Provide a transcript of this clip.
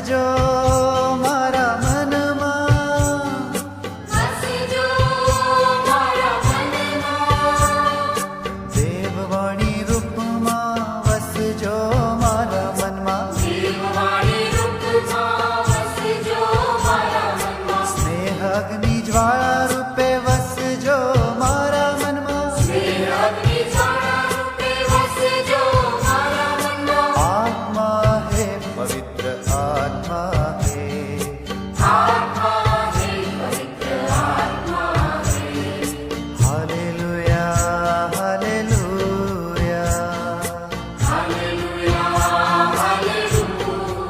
વસજો મારા મનમાં, વસજો મારા મનમાં, દેવવાણી રૂપમાં વસજો મારા મનમાં, દેવવાણી રૂપમાં વસજો મારા મનમાં, સ્નેહ અગ્નિ જ્વાળા રૂપે વસજો મારા મનમાં, સ્નેહ અગ્નિ જ્વાળા રૂપે વસજો મારા મનમાં, આત્મા હે પવિત્ર આત્મા હે, આત્મા હે પવિત્ર આત્મા હે, હાલેલુયા હાલેલુયા. Hallelujah hallelujah.